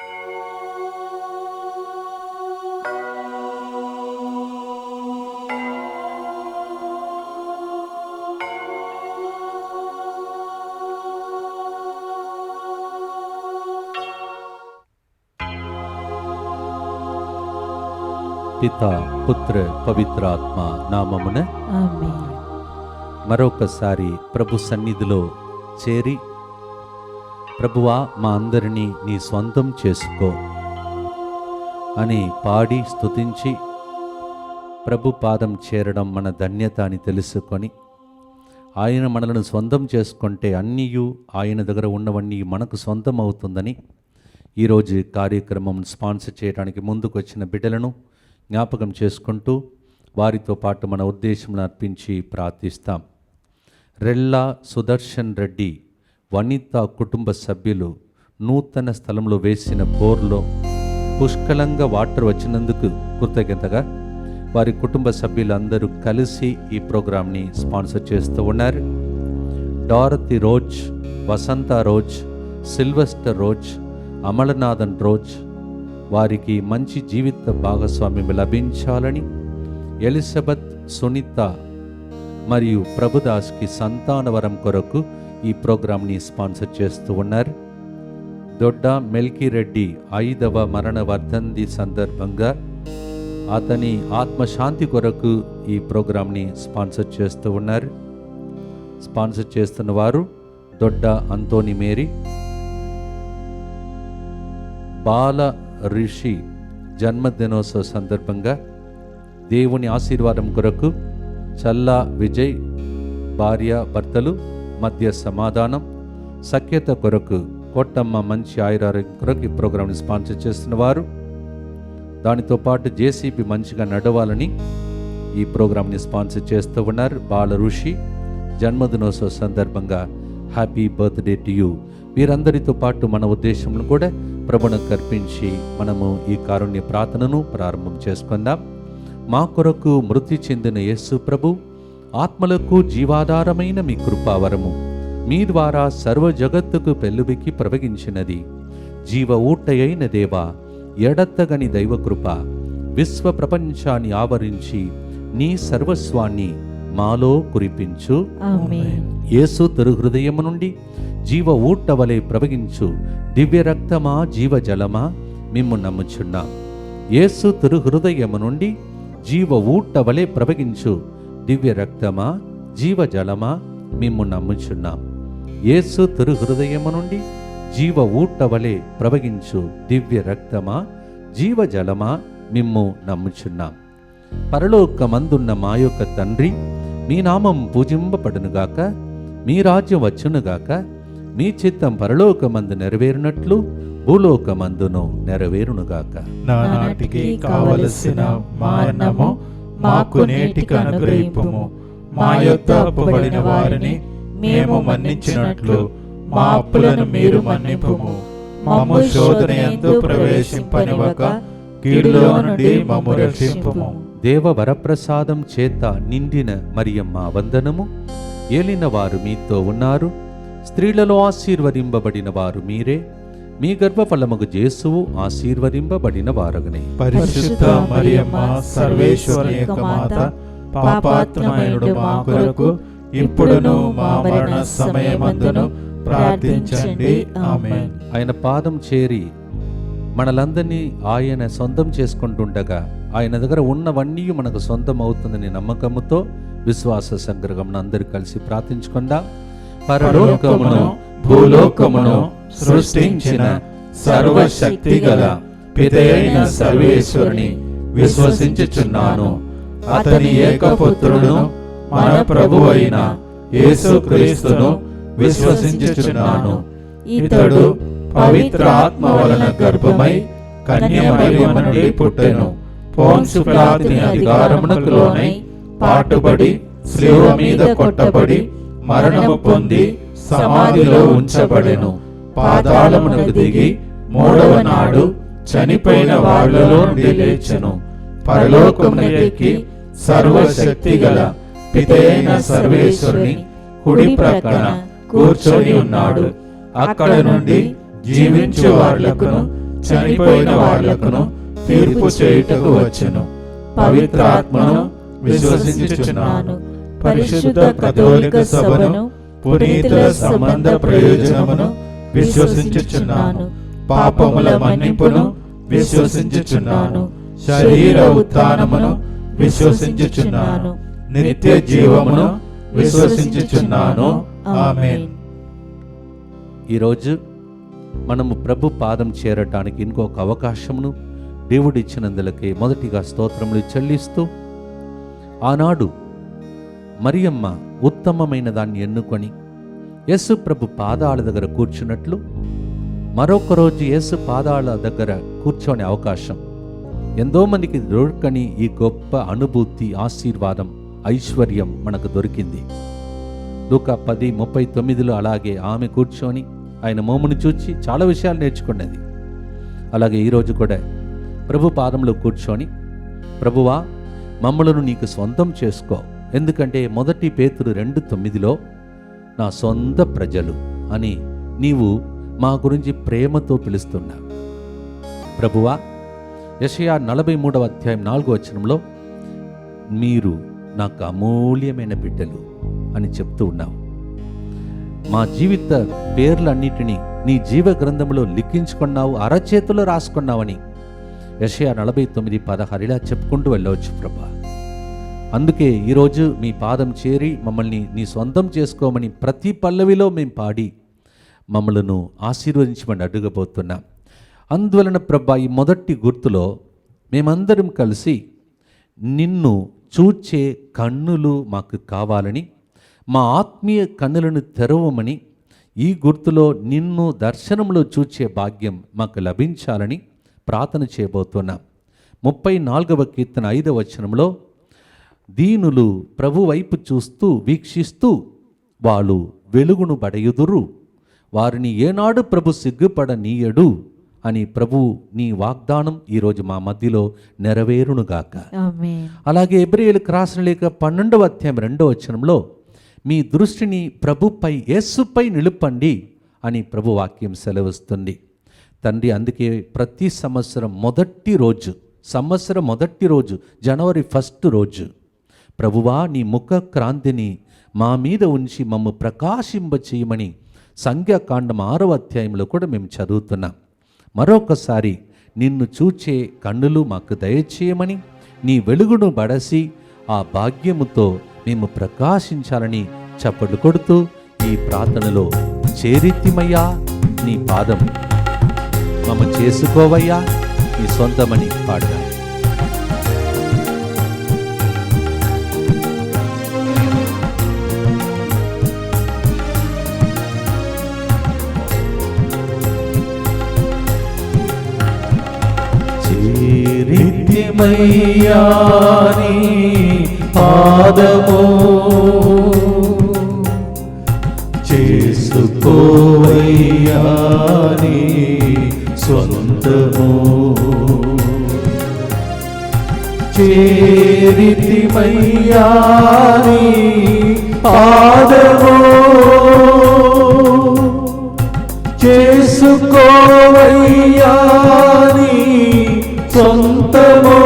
పిత పుత్ర పవిత్రాత్మ నామమున ఆమేన్. మరొకసారి ప్రభు సన్నిధిలో చేరి, ప్రభువా మా అందరినీ నీ స్వంతం చేసుకో అని పాడి స్తుతించి ప్రభు పాదం చేరడం మన ధన్యత అని తెలుసుకొని, ఆయన మనలను సొంతం చేసుకుంటే అన్నీయు ఆయన దగ్గర ఉన్నవన్నీ మనకు సొంతం అవుతుందని ఈరోజు కార్యక్రమం స్పాన్సర్ చేయడానికి ముందుకు వచ్చిన బిడ్డలను జ్ఞాపకం చేసుకుంటూ వారితో పాటు మన ఉద్దేశంలో అర్పించి ప్రార్థిస్తాం. రెల్లా సుదర్శన్ రెడ్డి వనిత కుటుంబ సభ్యులు నూతన స్థలంలో వేసిన బోర్లో పుష్కలంగా వాటర్ వచ్చినందుకు కృతజ్ఞతగా వారి కుటుంబ సభ్యులందరూ కలిసి ఈ ప్రోగ్రాంని స్పాన్సర్ చేస్తూ ఉన్నారు. డారతి రోజ్, వసంత రోజ్, సిల్వెస్టర్ రోజ్, అమలనాథన్ రోజ్ వారికి మంచి జీవిత భాగస్వామ్యం లభించాలని, ఎలిజబెత్, సునీత మరియు ప్రభుదాస్కి సంతానవరం కొరకు ఈ ప్రోగ్రాంని స్పాన్సర్ చేస్తూ ఉన్నారు. దొడ్డ మెల్కిరెడ్డి 5వ మరణ వర్ధంతి సందర్భంగా అతని ఆత్మశాంతి కొరకు ఈ ప్రోగ్రాంని స్పాన్సర్ చేస్తూ ఉన్నారు. స్పాన్సర్ చేస్తున్న వారు దొడ్డ అంతోని మేరీ. బాల రిషి జన్మదినోత్సవ సందర్భంగా దేవుని ఆశీర్వాదం కొరకు చల్లా విజయ్ భార్య భర్తలు మధ్య సమాధానం, సఖ్యత కొరకు కోట్టమ్మ మంచి ఆయురారోగ్యం కొరకు ఈ ప్రోగ్రాంని స్పాన్సర్ చేస్తున్న వారు. దానితో పాటు జేసీబీ మంచిగా నడవాలని ఈ ప్రోగ్రాంని స్పాన్సర్ చేస్తూ ఉన్నారు. బాల ఋషి జన్మదినోత్సవ సందర్భంగా హ్యాపీ బర్త్డే టు యూ. వీరందరితో పాటు మన ఉద్దేశంలో కూడా ప్రభువుకు అర్పించి మనము ఈ కారుణ్య ప్రార్థనను ప్రారంభం చేసుకుందాం. మా కొరకు మృతి చెందిన యేసు ప్రభు ఆత్మలకు జీవాధారమైన మీ కృపావరము మీ ద్వారా సర్వ జగత్తుకు పెళ్ళుబికి ప్రవగించినది. జీవ ఊటయైన దేవా, ఎడతగని దైవకృప విశ్వ ప్రపంచాన్ని ఆవరించి నీ సర్వస్వాన్ని మాలో కురిపించు. ఆమేన్. యేసు తిరుహృదయము నుండి జీవ ఊట వలె ప్రవగించు దివ్య రక్తమా, జీవజలమా మిమ్ము నమ్ముచున్నాం. యేసు తిరుహృదయము నుండి జీవ ఊట వలె ప్రవగించు దివ్య రక్తమా, జీవజలమా మిమ్ము నమ్ముచున్నాం. యేసు తిరుహృదయము నుండి జీవ ఊట వలె ప్రవగించు దివ్య రక్తమా, జీవజలమా మిమ్ము నమ్ముచున్నాం. పరలోకమందున్న మా యొక్క తండ్రి, మీ నామం పూజింపబడునుగాక, మీ రాజ్యం వచ్చునుగాక, మీ చిత్తం పరలోకమందు నెరవేరునట్లు భూలోకమందును నెరవేరునుగాక. నానాటికి కావలసిన మా అన్నము మాకు నేటికి అనుగ్రహింపుము. మా యొద్ద అప్పుబడిన వారిని మేము మన్నించినట్లు మా అప్పులను మీరు మన్నింపుము. మమ్ము శోధన యందు ప్రవేశింపనివ్వక కీడులో నుండి మమ్ము రక్షింపుము. దేవ వరప్రసాదం చేత నిండిన మరియమ్మ వందనము. ఏలిన వారు మీతో ఉన్నారు, స్త్రీలలో ఆశీర్వదింపబడిన వారు మీరే, మీ గర్భఫలముగు యేసువు ఆశీర్వదింపబడిన వారగనే. పరిశుద్ధ మరియమ్మ సర్వేశ్వరుని యొక్క మాత, పాపాత్ములైన మా కొరకు ఇప్పుడును మా మరణ సమయమందును ప్రార్థించండి. ఆమేన్. ఆయన పాదం చేరి మనలందరినీ ఆయన సొంతం చేసుకుంటుండగా ఆయన దగ్గర ఉన్నవన్నీ మనకు సొంతం అవుతుందని నమ్మకముతో విశ్వాస సంగ్రహం అందరూ కలిసి ప్రార్థించుకుందాం. పరలోకమును భూలోకమును సృష్టించిన సర్వశక్తి గల పితయైన సర్వేశ్వరుని విశ్వసించుచున్నాను. అతని ఏకపుత్రుడును మన ప్రభువు అయిన యేసుక్రీస్తును విశ్వసించుచున్నాను. ఇతడు పవిత్ర ఆత్మ వలన గర్భమై కన్యమరియు నుండి పుట్టెను. పోన్సు పిలాతుని అధికారమునకు లోనై పాటుబడి శిలువ మీద కొట్టబడి మరణము పొంది సమాధిలో ఉంచబడెను. పాతాళమునకు దిగి మూడవ నాడు చనిపోయిన వాళ్ళలో నుండి లేచెను. పరలోకమునకు ఎక్కి సర్వశక్తి గల పితయైన సర్వేశ్వరుని కుడి ప్రక్కన కూర్చొని ఉన్నాడు. అక్కడ నుండి జీవించు వాళ్లకును చనిపోయిన వాళ్లకును తీర్పు చేయుటకు వచ్చెను. పవిత్రాత్మను విశ్వసించుచున్నాను. పరిశుద్ధ కథోలిక సభను, పునీతుల సంబంధ ప్రయోజనమును విశ్వసించుచున్నాను. పాపముల మన్నింపును విశ్వసించుచున్నాను. శరీర ఉత్థానమును విశ్వసించుచున్నాను. నిత్య జీవమును విశ్వసించుచున్నాను. ఆమేన్. ఈరోజు మనము ప్రభు పాదం చేరటానికి ఇంకొక అవకాశమును దేవుడిచ్చినందులకే మొదటిగా స్తోత్రములు చెల్లిస్తూ, ఆనాడు మరియమ్మ ఉత్తమమైన దాన్ని ఎన్నుకొని యేసు ప్రభు పాదాల దగ్గర కూర్చున్నట్లు మరొక రోజు యేసు పాదాల దగ్గర కూర్చొనే అవకాశం ఎంతో మందికి దొరకని ఈ గొప్ప అనుభూతి, ఆశీర్వాదం, ఐశ్వర్యం మనకు దొరికింది. లూకా 10:39 అలాగే ఆమె కూర్చొని ఆయన మోమును చూచి చాలా విషయాలు నేర్చుకున్నది. అలాగే ఈరోజు కూడా ప్రభు పాదంలో కూర్చొని, ప్రభువా మమ్మలను నీకు సొంతం చేసుకో, ఎందుకంటే 1 పేతురు 2:9 నా సొంత ప్రజలు అని నీవు మా గురించి ప్రేమతో పిలుస్తున్నావు. ప్రభువా యెషయా 43:4 మీరు నాకు అమూల్యమైన బిడ్డలు అని చెప్తూ ఉన్నావు. మా జీవిత పేర్లన్నిటినీ నీ జీవ గ్రంథంలో లిఖించుకున్నావు, అరచేతిలో రాసుకున్నావని యెషయా 49:16 ఇలా చెప్పుకుంటూ వెళ్ళవచ్చు ప్రభా. అందుకే ఈరోజు మీ పాదం చేరి మమ్మల్ని నీ సొంతం చేసుకోమని ప్రతి పల్లవిలో మేము పాడి మమ్మలను ఆశీర్వదించమని అడుగబోతున్నాం. అందువలన ప్రభా, ఈ మొదటి గుర్తులో మేమందరం కలిసి నిన్ను చూచే కన్నులు మాకు కావాలని, మా ఆత్మీయ కన్నులను తెరవమని, ఈ గుర్తులో నిన్ను దర్శనంలో చూచే భాగ్యం మాకు లభించాలని ప్రార్థన చేయబోతున్నాం. 34వ కీర్తన 5వ వచనంలో, దీనులు ప్రభు వైపు చూస్తూ వీక్షిస్తూ వాళ్ళు వెలుగును బడయుదురు, వారిని ఏనాడు ప్రభు సిగ్గుపడనీయడు అని ప్రభు నీ వాగ్దానం ఈరోజు మా మధ్యలో నెరవేరునుగాక. అలాగే హెబ్రీయులకు రాసిన లేఖ 12వ అధ్యాయం 2వ వచనంలో, మీ దృష్టిని ప్రభుపై, యేసుపై నిలుపండి అని ప్రభు వాక్యం సెలవిస్తుంది. తండ్రి, అందుకే ప్రతి సంవత్సరం మొదటి రోజు జనవరి 1 రోజు ప్రభువా నీ ముఖ క్రాంతిని మా మీద ఉంచి మమ్ము ప్రకాశింప చేయమని సంఖ్యాకాండం 6వ అధ్యాయంలో కూడా మేము చదువుతున్నాం. మరొకసారి నిన్ను చూచే కన్నులు మాకు దయచేయమని, నీ వెలుగును బడసి ఆ భాగ్యముతో మేము ప్రకాశించాలని చప్పట్లు కొడుతూ ఈ ప్రార్థనలో చేరితిమయ్యా నీ పాదం, మమ్మ చేసుకోవయ్యా నీ సొంతమని పాడదాం. చేరితిమయ్యా నీ పాదము, చేసుకోవయ్యా నీ సొంతము. చేరితిమయ్యా నీ పాదము, చేసుకోవయ్యా నీ సొంతము.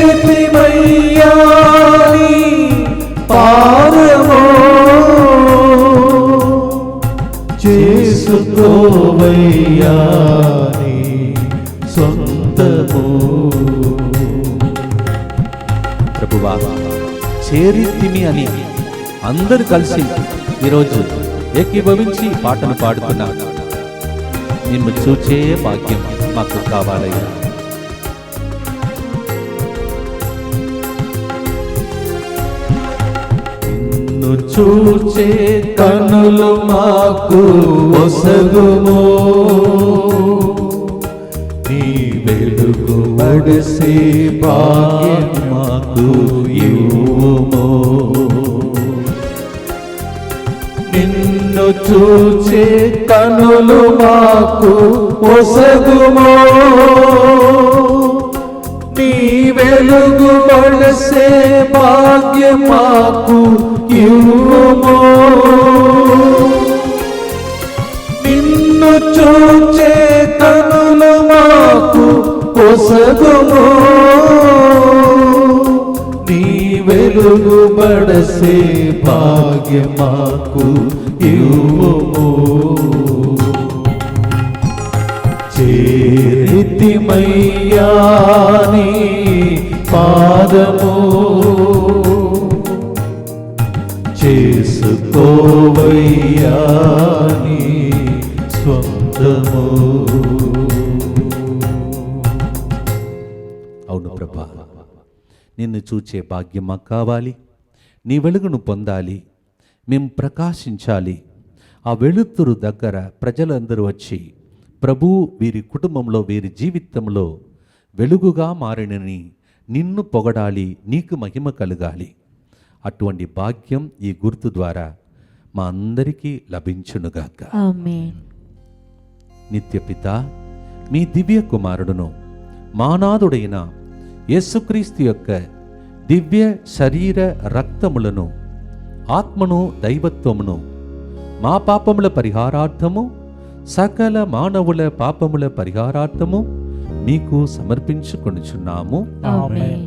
చేరితిమయ్యా నీ పాదము, చేసుకోవయ్యా నీ సొంతము. ప్రభువా చేరితిమి అని అందరూ కలిసి ఈరోజు ఏకీభవించి పాటలు పాడుతున్నారు. నిన్ను చూచే భాగ్యం మాకు కావాలయ్యా. నిన్ను చూచే కన్నులు మాకు ఒసగుము, నీ వెలుగు బడిసే భాగ్యం మాకు ఇవ్వుము. నిన్ను చూచే కన్నులు మాకు ఒసగుము, నీ వెలుగు బడిసే భాగ్యం మాకు ఇవ్వుము. చూచే కనులు మాకు పొసగుము, నీ వెలుగు బడసే భాగ్యం మాకు ఇవ్వుము. చేరితిమయ్యా నీ పాదము, చేసుకోవయ్యా నీ స్వంతము. అవును ప్రభా, నిన్ను చూచే భాగ్యం మాకు కావాలి. నీ వెలుగును పొందాలి, మేము ప్రకాశించాలి. ఆ వెలుతురు దగ్గర ప్రజలందరూ వచ్చి ప్రభు వీరి కుటుంబంలో, వీరి జీవితంలో వెలుగుగా మారినని నిన్ను పొగడాలి, నీకు మహిమ కలగాలి. అటువంటి భాగ్యం ఈ గుర్తు ద్వారా మా అందరికీ లభించునుగాక. ఆమేన్. నిత్యపిత, మీ దివ్య కుమారుడును మానాథుడైన యేసుక్రీస్తు యొక్క దివ్య శరీర రక్తములను, ఆత్మను, దైవత్వమును మా పాపముల పరిహారార్థము, సకల మానవుల పాపముల పరిహారార్థము మీకు సమర్పించుకొనుచున్నాము. ఆమేన్.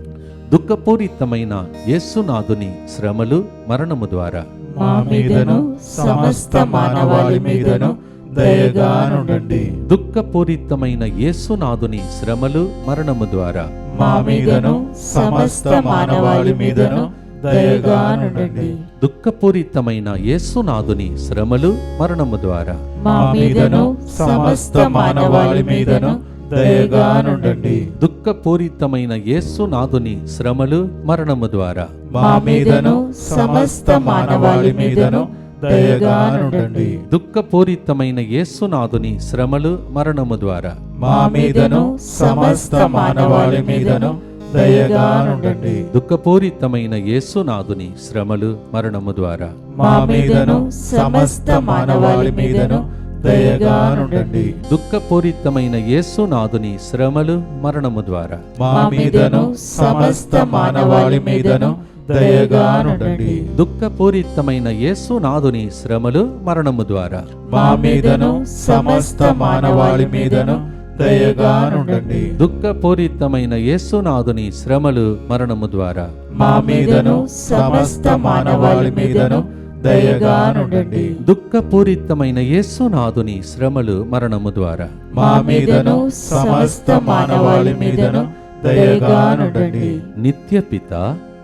దుఃఖపూరితమైన యేసునాథుని శ్రమలు, మరణము ద్వారా మా మీదను సమస్త మానవాళి మీదను దయగా నుండండి. దుఃఖపూరితమైన యేసునాథుని శ్రమలు, మరణము ద్వారా మా మీదను సమస్త మానవాళి మీదను దయగా నుండండి. దుఃఖపూరితమైన యేసునాథుని శ్రమలు, మరణము ద్వారా మా మీదను సమస్త మానవాళి మీదను దయగా నుండండి. దుఃఖపూరితమైన యేసునాథుని శ్రమలు, మరణము ద్వారా మా మీదను సమస్త మానవాళి మీదను దయగా నుండండి. దుఃఖపూరితమైన యేసునాథుని శ్రమలు, మరణము ద్వారా మా మీదను సమస్త మానవాళి మీదను దయగా నుండండి. దుఃఖపూరితమైన యేసునాథుని శ్రమలు, మరణము ద్వారా మా మీదను సమస్త మానవాళి మీదను దయగా నుండండి. దుఃఖపూరితమైన యేసునాథుని శ్రమలు, మరణము ద్వారా మా మీదను సమస్త మానవాళి మీదను దయగా నుండండి. దుఃఖపూరితమైన యేసునాథుని శ్రమలు, మరణము ద్వారా మా మీదను సమస్త మానవాళి మీదను దయగా నుండండి. దుఃఖపూరితమైన యేసునాథుని శ్రమలు, మరణము ద్వారా మా మీదను సమస్త మానవాళి మీదను దయగా నుండండి. దుఃఖపూరితమైన యేసునాథుని శ్రమలు, మరణము ద్వారా మా మీదను సమస్త మానవాళి మీదను దయగా నుండండి. నిత్యపిత,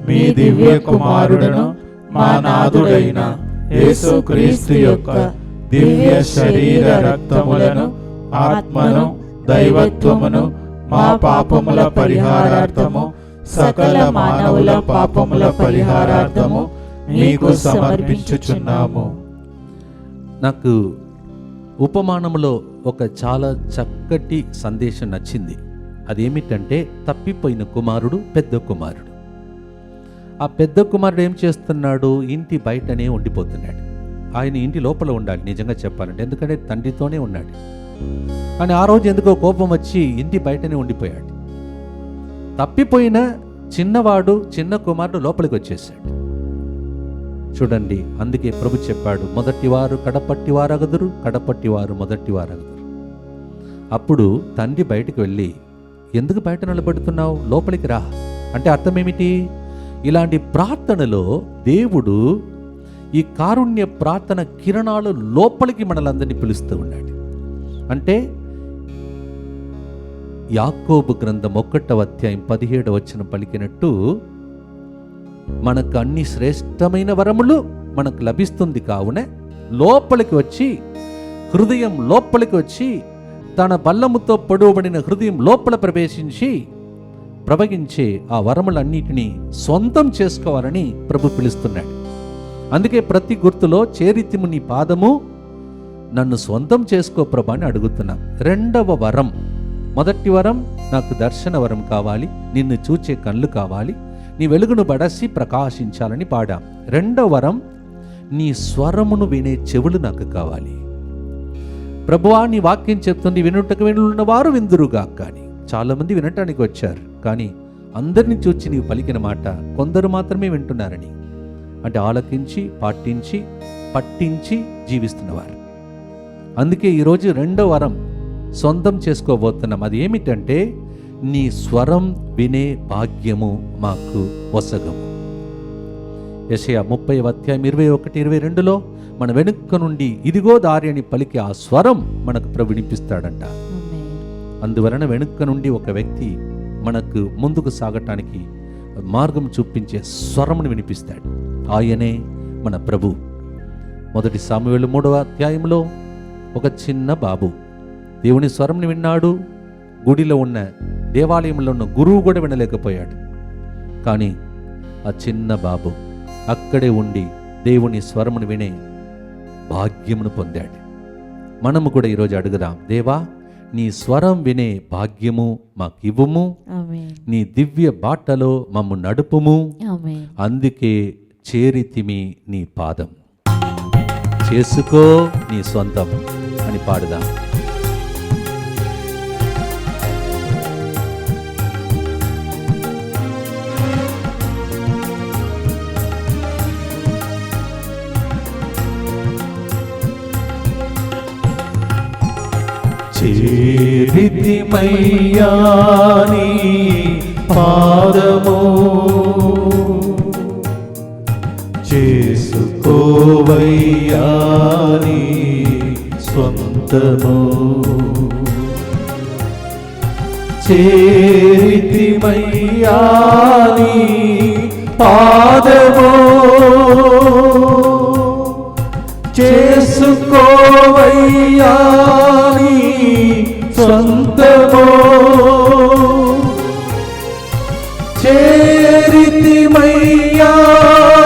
మీ దివ్య కుమారుడను మా నాథుడైన యేసుక్రీస్తు యొక్క దివ్య శరీర రక్తములను, ఆత్మను, దైవత్వమును మా పాపముల పరిహారార్థము, సకల మానవుల పాపముల పరిహారార్థము మీకు సమర్పించుచున్నాము. నాకు ఉపమానములో ఒక చాలా చక్కటి సందేశం నచ్చింది. అదేమిటంటే, తప్పిపోయిన కుమారుడు, పెద్ద కుమారుడు. ఆ పెద్ద కుమారుడు ఏం చేస్తున్నాడు? ఇంటి బయటనే ఉండిపోతున్నాడు. ఆయన ఇంటి లోపల ఉండాలి నిజంగా చెప్పాలంటే, ఎందుకంటే తండ్రితోనే ఉన్నాడు. కానీ ఆ రోజు ఎందుకో కోపం వచ్చి ఇంటి బయటనే ఉండిపోయాడు. తప్పిపోయిన చిన్నవాడు, చిన్న కుమారుడు లోపలికి వచ్చేసాడు. చూడండి, అందుకే ప్రభు చెప్పాడు, మొదటివారు కడపట్టివారగదురు, కడపట్టివారు మొదటివారగదురు. అప్పుడు తండ్రి బయటికి వెళ్ళి, ఎందుకు బయట నిలబడుతున్నావు, లోపలికి రా అంటే అర్థం ఏమిటి? ఇలాంటి ప్రార్థనలో దేవుడు ఈ కారుణ్య ప్రార్థన కిరణాలు లోపలికి మనలందరినీ పిలుస్తూ ఉన్నాడు. అంటే యాకోబు గ్రంథం 1వ అధ్యాయం 17వ వచనం పలికినట్టు, మనకు అన్ని శ్రేష్టమైన వరములు మనకు లభిస్తుంది కావున లోపలికి వచ్చి, హృదయం లోపలికి వచ్చి, తన బల్లముతో పొడవబడిన హృదయం లోపల ప్రవేశించి ప్రవగించే ఆ వరములన్నిటినీ సొంతం చేసుకోవాలని ప్రభు పిలుస్తున్నాడు. అందుకే ప్రతి గుర్తులో చేరితిము నీ పాదము, నన్ను సొంతం చేసుకో ప్రభు అని అడుగుతున్నా. రెండవ వరం, మొదటి వరం నాకు దర్శన వరం కావాలి, నిన్ను చూచే కళ్ళు కావాలి, నీ వెలుగును బడసి ప్రకాశించాలని పాడాం. రెండవ వరం, నీ స్వరమును వినే చెవులు నాకు కావాలి. ప్రభువా, నీ వాక్యం చెప్తుంది, వినుటకు వినున్న వారు విందురుగా. కానీ చాలామంది వినటానికి వచ్చారు, కానీ అందరిని చూచి నీవు పలికిన మాట కొందరు మాత్రమే వింటున్నారని. అంటే ఆలకించి, పాటించి, పట్టించి జీవిస్తున్నవారు. అందుకే ఈరోజు రెండో వరం సొంతం చేసుకోబోతున్నాం. అది ఏమిటంటే నీ స్వరం వినే భాగ్యము మాకు వసగము. యెషయా 30:21-22లో మన వెనుక నుండి ఇదిగో దారి అని పలికి ఆ స్వరం మనకు వినిపిస్తాడంట. అందువలన వెనుక నుండి ఒక వ్యక్తి మనకు ముందుకు సాగటానికి మార్గం చూపించే స్వరమును వినిపిస్తాడు. ఆయనే మన ప్రభు. 1 సామువేలు 3వ ఒక చిన్న బాబు దేవుని స్వరంని విన్నాడు. గుడిలో ఉన్న దేవాలయంలో ఉన్న గురువు కూడా వినలేకపోయాడు. కానీ ఆ చిన్న బాబు అక్కడే ఉండి దేవుని స్వరమును వినే భాగ్యమును పొందాడు. మనము కూడా ఈరోజు అడుగుదాం, దేవా నీ స్వరం వినే భాగ్యము మాకివ్వుము, నీ దివ్య బాటలో మమ్ము నడుపుము, అందుకే చేరితిమి నీ పాదం, చేసుకో నీ సొంతం అని పాడుదాం. చేరితిమయ్యా నీ పాదము, చేసుకోవయ్యా నీ స్వంతము. చేరితిమయ్యా నీ పాదము, చేసుకోవయ్యా నీ స్వంతము. చేరితిమయ్యా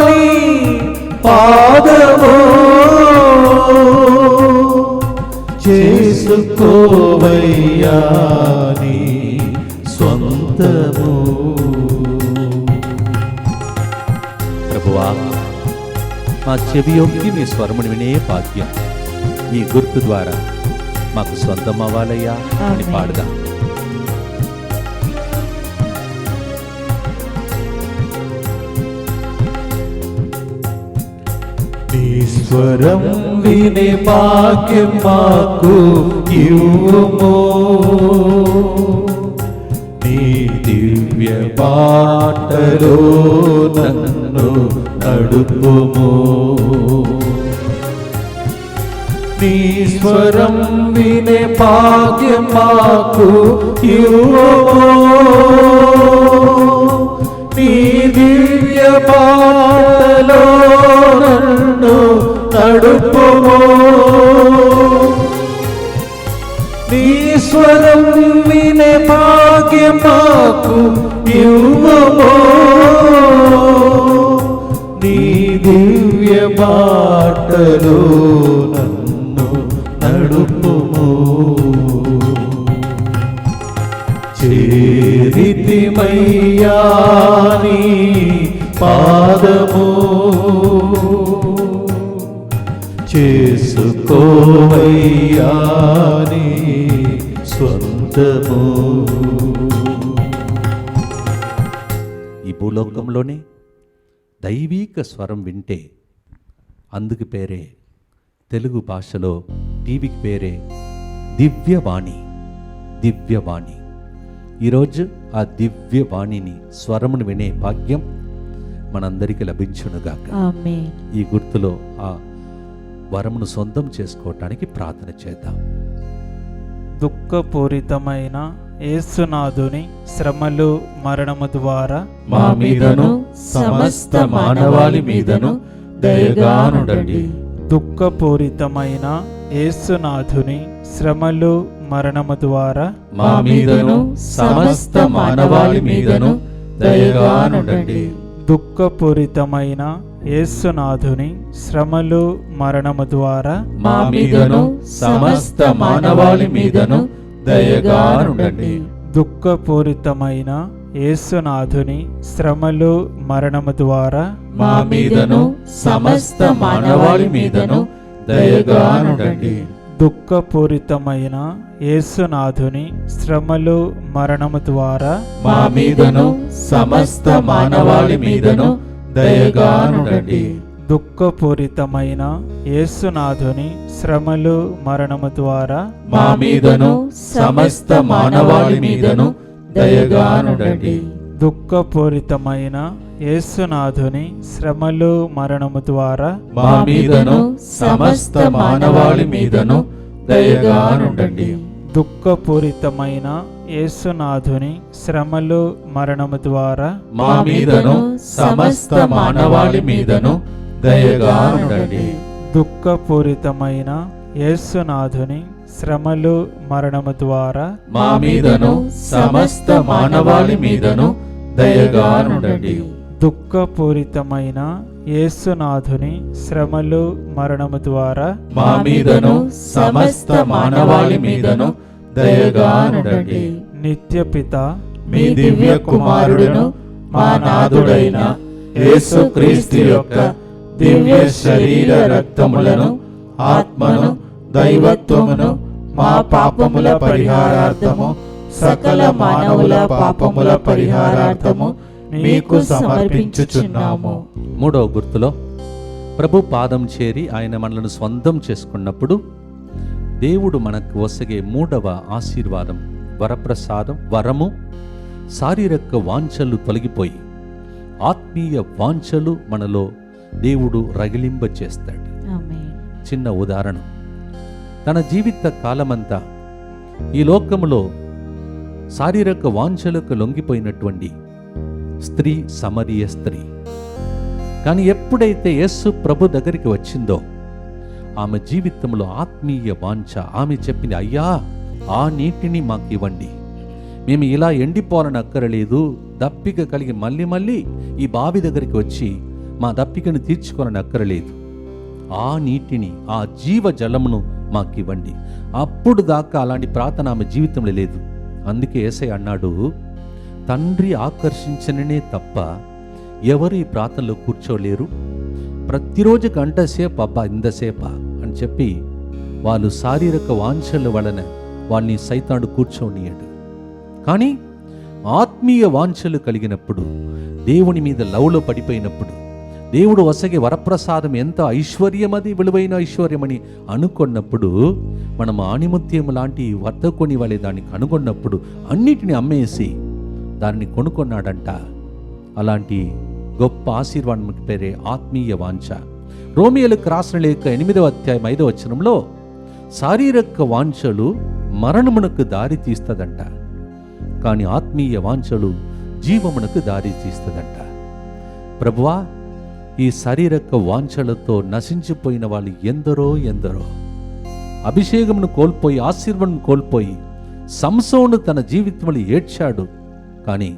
నీ పాదము, చేసుకోవయ్యా నీ స్వంతము. ప్రభువా, మా చెవి యొక్కి నీ స్వరముని వినే భాగ్యం ఈ గుర్తు ద్వారా మాకు సొంతం అవ్వాలయ్యా అని పాడుదాం. నీ స్వరం వినే భాగ్యం మాకు ఇవ్వుము, నీ దివ్య బాటలో నన్ను నడుపుము. నీ స్వరం వినే భాగ్యం మాకు ఇవ్వుము, నీ దివ్య బాటలో నన్ను నడుపుము. నీ స్వరం వినే భాగ్యం మాకు ఇవ్వుము, నీ దివ్య బాటలో నన్ను నడుపుము. చేరితిమయ్యా నీ పాదము, చేసుకోవయ్యా నీ స్వంతము. ఈ భూలోకంలోనే దైవీక స్వరం వింటే అందుకు పేరే, తెలుగు భాషలో టీవీకి పేరే దివ్యవాణి. దివ్యవాణి. ఈరోజు ఆ దివ్యవాణిని స్వరమును వినే భాగ్యం మనందరికీ లభించునుగాక. ఈ గుర్తులో ఆ వరమును సొంతం చేసుకోవటానికి ప్రార్థన చేద్దాం. దుఃఖపూరితమైన యేసునాథుని శ్రమలు మరణము ద్వారా మా మీదను సమస్త మానవాళి మీదను దయగానుండండి. దుఃఖపూరితమైన యేసునాథుని శ్రమలు మరణము ద్వారా మా మీదను సమస్త మానవాళి మీదను దయగానుండండి. దుఃఖపూరితమైన యేసునాథుని శ్రమలు మరణము ద్వారా మా మీదను సమస్త మానవాళి మీదను దయగానుండండి. దుఃఖపూరితమైన యేసునాథుని శ్రమలు మరణము ద్వారా మా మీదను సమస్త మానవాళి మీదను దయగానుండండి. దుఃఖపూరితమైన యేసునాథుని శ్రమలు మరణము ద్వారా మా మీదను సమస్త మానవాళి మీదను దయగానుండండి. దుఃఖపూరితమైన యేసునాథుని శ్రమలు మరణము ద్వారా మా మీదను సమస్త మానవాళి మీదను దయగా నుండండి. దుఃఖపూరితమైన యేసునాథుని శ్రమలు మరణము ద్వారా మా మీదను సమస్త మానవాళి మీదను దయగా నుండండి. దుఃఖపూరితమైన యేసునాథుని శ్రమలు మరణము ద్వారా మా మీదను సమస్త మానవాళి మీదను దయగా నుండండి. దుఃఖపూరితమైన యేసునాథుని శ్రమలు మరణము ద్వారా మా మీదను సమస్త మానవాళి మీదను దయగా నుండండి. దుఃఖపూరితమైన యేసునాథుని శ్రమలు మరణము ద్వారా మా మీదను సమస్త మానవాళి మీదను దయగా నుండండి. నిత్యపిత మీ దివ్య కుమారుడును మా నాథుడైన యేసుక్రీస్తు యొక్క దివ్య శరీర రక్తములను ఆత్మను దైవత్వమును మా పాపముల పరిహారార్థము సకల మానవుల పాపముల పరిహారార్థము మీకు సమర్పించుచున్నాము. మూడవ గుర్తులో ప్రభు పాదం చేరి ఆయన మనలను స్వంతం చేసుకున్నప్పుడు దేవుడు మనకు వసగే మూడవ ఆశీర్వాదం వరప్రసాదం వరము శారీరక వాంఛలు తొలగిపోయి ఆత్మీయ వాంఛలు మనలో దేవుడు రగిలింప చేస్తాడు. ఆమేన్. చిన్న ఉదాహరణ, తన జీవిత కాలమంతా ఈ లోకములో శారీరక వాంఛలకు లొంగిపోయినటువంటి స్త్రీ సమరీయ స్త్రీ, కానీ ఎప్పుడైతే యేసు ప్రభు దగ్గరికి వచ్చిందో ఆమె జీవితంలో ఆత్మీయ వాంఛ, ఆమె చెప్పింది, అయ్యా ఆ నీటిని మాకు ఇవ్వండి, మేము ఇలా ఎండిపోవాలని అక్కరలేదు, దప్పిక కలిగి మళ్ళీ ఈ బావి దగ్గరికి వచ్చి మా దప్పికను తీర్చుకోవాలని అక్కరలేదు, ఆ నీటిని ఆ జీవ జలమును మాకు ఇవ్వండి. అప్పుడు దాకా అలాంటి ప్రార్థన ఆమె జీవితంలో లేదు. అందుకే యేసయ్య అన్నాడు, తండ్రి ఆకర్షించననే తప్ప ఎవరు ఈ ప్రార్థనలో కూర్చోలేరు, ప్రతిరోజు గంట సేపు అబ్బా ఇంతసేపా అని చెప్పి వాళ్ళు శారీరక వాంఛల వలన వాళ్ళని సైతాడు కూర్చోనియడు. కానీ ఆత్మీయ వాంఛలు కలిగినప్పుడు, దేవుని మీద లవ్లో పడిపోయినప్పుడు, దేవుడు వసగే వరప్రసాదం ఎంత ఐశ్వర్యమది విలువైన ఐశ్వర్యమని అనుకున్నప్పుడు, మనం ఆణిముత్యం లాంటి వర్తకొని వాళ్ళే దాన్ని కనుగొన్నప్పుడు అన్నిటిని అమ్మేసి దాన్ని కొనుక్కున్నాడంట. అలాంటి గొప్ప ఆశీర్వాదం పేరే ఆత్మీయ వాంఛ. రోమియోలకు రాసిన లేఖ 8వ అధ్యాయం 5వ వచనంలో శారీరక వాంఛలు మరణమునకు దారి తీస్తదంట, కానీ ఆత్మీయ వాంఛలు జీవమునకు దారి తీస్తదంట. ప్రభువా, ఈ శారీరక వాంఛలతో నశించిపోయిన వాళ్ళు ఎందరో అభిషేకమును కోల్పోయి ఆశీర్వాదం కోల్పోయి సంసోను తన జీవితంలో ఏడ్చాడు. కానీ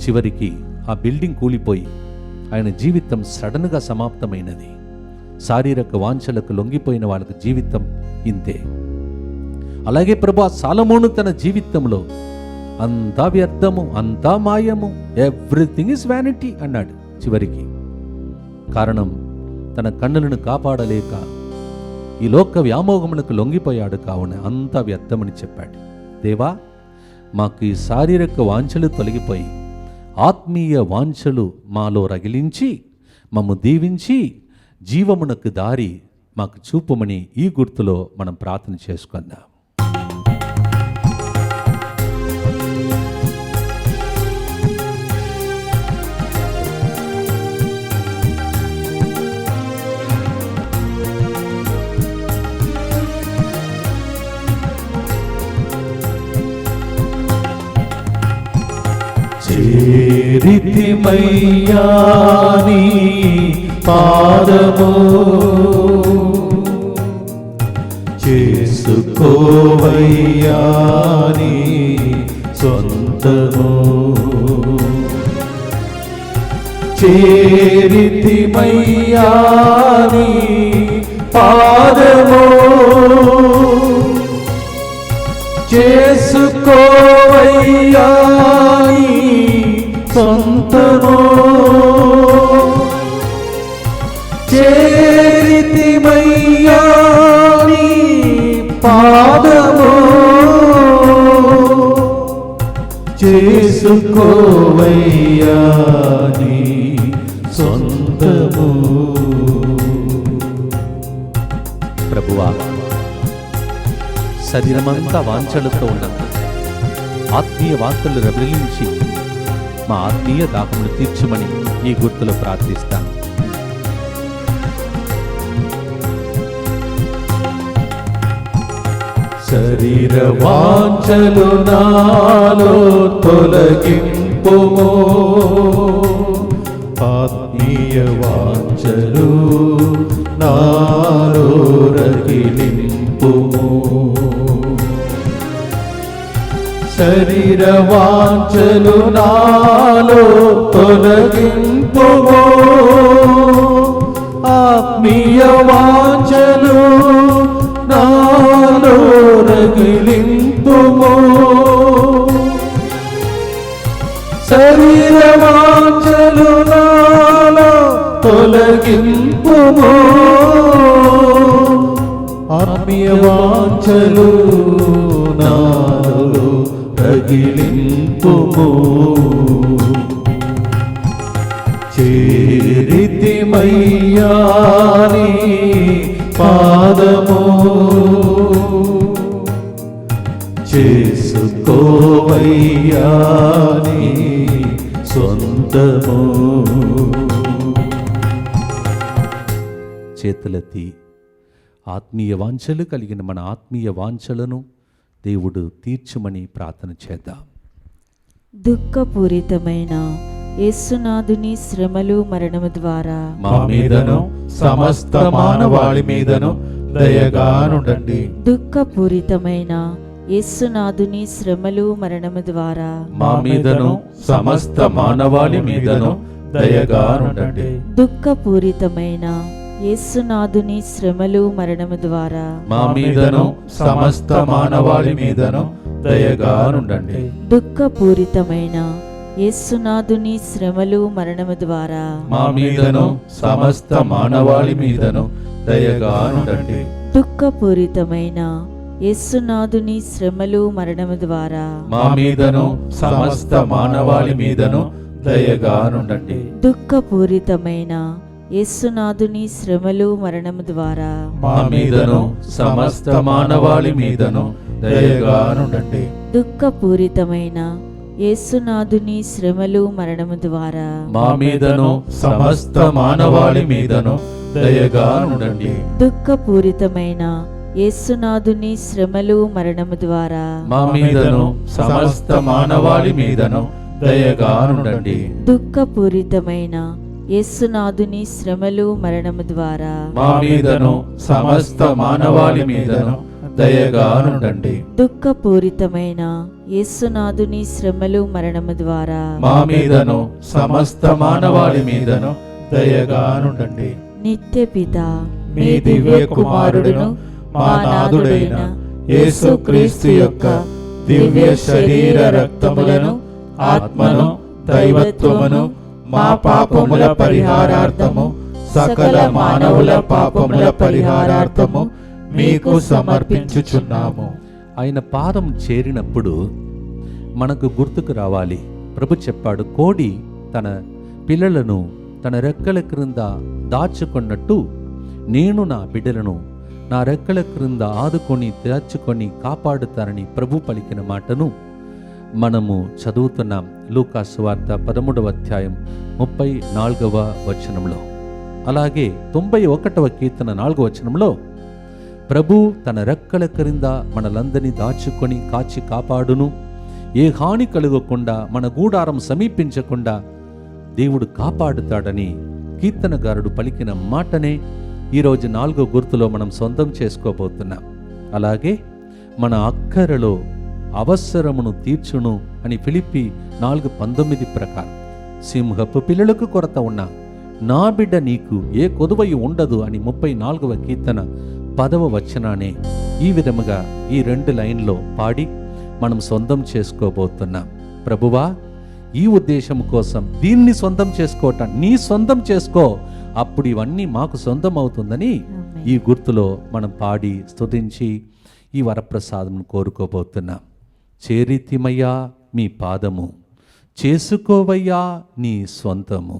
చివరికి ఆ బిల్డింగ్ కూలిపోయి ఆయన జీవితం సడన్గా సమాప్తమైనది. శారీరక వాంఛలకు లొంగిపోయిన వాళ్ళకి జీవితం ఇంతే. అలాగే ప్రభు సాలమోను తన జీవితంలో అంతా వ్యర్థము, అంతా మాయము, ఎవ్రీథింగ్ ఇస్ వ్యానిటీ అన్నాడు చివరికి. కారణం తన కన్నులను కాపాడలేక ఈ లోక వ్యామోహములకు లొంగిపోయాడు. కావున అంతా వ్యర్థమని చెప్పాడు. దేవా, మాకు ఈ శారీరక వాంఛలు తొలగిపోయి ఆత్మీయ వాంఛలు మాలో రగిలించి మమ్ము దీవించి జీవమునకు దారి మాకు చూపమని ఈ గుర్తులో మనం ప్రార్థన చేసుకుందాం. చేరితిమయ్యా నీ పాదము, చేసుకోవయ్యా నీ సొంతము. చేరితిమయ్యా నీ పాదము, చేసుకోవయ్యా నీ సొంతము. చేరితిమయ్యా నీ పాదము, చేసుకోవయ్యా నీ సొంతము. శరీరమంతా వాంఛలతో ఉన్నాం. ఆత్మీయ వాంఛలు రగిలించి మా ఆత్మీయ దాహములు తీర్చమని ఈ గుర్తులో ప్రార్థిస్తాను. శరీర వాంఛలు నాలో తొలగింపుము, ఆత్మీయ వాంఛలు నాలో రగిలింపుము. శరీర వాంఛలు నాలో తొలగింపుము, ఆత్మీయ వాంఛలు నాలో రగిలింపుము. శరీర వాంఛలు నాలో తొలగింపుము, ఆత్మీయ వాంఛలు నాలో రగిలింపుము. చేరితిమయ్యా నీ పాదము, చేసుకోవయ్యా నీ సొంతము. చేతులెత్తి ఆత్మీయ వాంఛలు కలిగిన మన ఆత్మీయ వాంఛలను దేవుడు తీర్చుమని ప్రార్థన చేద్దాం. దుఃఖపూరితమైన యేసునాథుని శ్రమలు మరణము ద్వారా మా మీదను సమస్త మానవాళి మీదను దయగానుండండి. దుఃఖపూరితమైన యేసునాథుని శ్రమలు మరణము ద్వారా మా మీదను సమస్త మానవాళి మీదను దయగానుండండి. దుఃఖపూరితమైన యేసునాథుని శ్రమలు మరణము ద్వారా మా మీదను సమస్త మానవాళి మీదను దయగానుండండి. దుఃఖపూరితమైన యేసునాథుని శ్రమలు మరణము ద్వారా మా మీదను సమస్త మానవాళి మీదను దయగానుండండి. దుఃఖపూరితమైన యేసునాథుని శ్రమలు మరణము ద్వారా మా మీదను సమస్త మానవాళి మీదను దయగానుండండి. దుఃఖపూరితమైన యేసునాథుని శ్రమలు మరణము ద్వారా మా మీదను సమస్త మానవాళి మీదను దయగానుండండి. దుఃఖపూరితమైన యేసునాథుని శ్రమలు మరణము ద్వారా మా మీదను సమస్త మానవాళి మీదను దయగానుండండి. దుఃఖపూరితమైన యేసునాథుని శ్రమలు మరణము ద్వారా మా మీదను సమస్త మానవాళి మీదను దయగానుండండి. దుఃఖపూరితమైన యేసునాథుని శ్రమలు మరణము ద్వారా మా మీదను సమస్త మానవాళి మీదను దయగానుండండి. దుఃఖపూరితమైన యేసునాథుని శ్రమలు మరణము ద్వారా మా మీదను సమస్త మానవాళి మీదను దయగానుండండి. నిత్య పిత మీ దివ్య కుమారుడును మా నాథుడైన యేసుక్రీస్తు యొక్క దివ్య శరీర రక్తములను, ఆత్మను, దైవత్వమును మా పాపముల పరిహారార్థము, సకల మానవుల పాపముల పరిహారార్థము మీకు సమర్పించుచున్నాము. ఆయన పాదం చేరినప్పుడు మనకు గుర్తుకు రావాలి. ప్రభు చెప్పాడు, కోడి తన పిల్లలను తన రెక్కల క్రింద దాచుకున్నట్టు నేను నా బిడ్డలను నా రెక్కల క్రింద ఆదుకొని దాచుకొని కాపాడుతానని ప్రభు పలికిన మాటను మనము చదువుతున్నాం. లూకా సువార్త 13వ అధ్యాయం 34వ వచనంలో. అలాగే 91వ కీర్తన 4వ వచనంలో ప్రభు తన రెక్కల క్రింద మనలందరినీ దాచుకొని కాచి కాపాడును, ఏ హాని కలుగకుండా మన గూడారం సమీపించకుండా దేవుడు కాపాడుతాడని కీర్తనగారుడు పలికిన మాటనే ఈరోజు 4వ గుర్తులో మనం సొంతం చేసుకోబోతున్నాం. అలాగే మన అక్కరలో అవసరమును తీర్చును అని ఫిలిప్పి 4:19 ప్రకారం సింహపు పిల్లలకు కొరత ఉన్నా నా బిడ్డ నీకు ఏ కొదువయి ఉండదు అని 34వ కీర్తన 10వ వచనానే ఈ విధముగా ఈ 2 లైన్లో పాడి మనం సొంతం చేసుకోబోతున్నాం. ప్రభువా, ఈ ఉద్దేశం కోసం దీన్ని సొంతం చేసుకోవటం నీ సొంతం చేసుకో, అప్పుడు ఇవన్నీ మాకు సొంతం అవుతుందని ఈ గుర్తులో మనం పాడి స్తుతించి ఈ వరప్రసాదం కోరుకోబోతున్నాం. చేరితిమయ్యా మీ పాదము, చేసుకోవయ్యా నీ స్వంతము.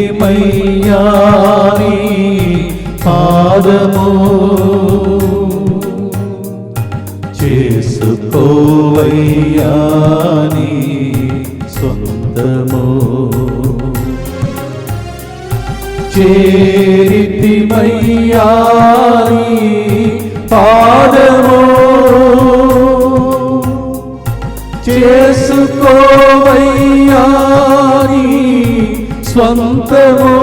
చేరితిమయ్యా నీ పాదము చేసుకోవయ్యా నీ సొంతము చేరితిమయ్యా నీ పాదము చేసుకోవయ్యా నీ స్వంతము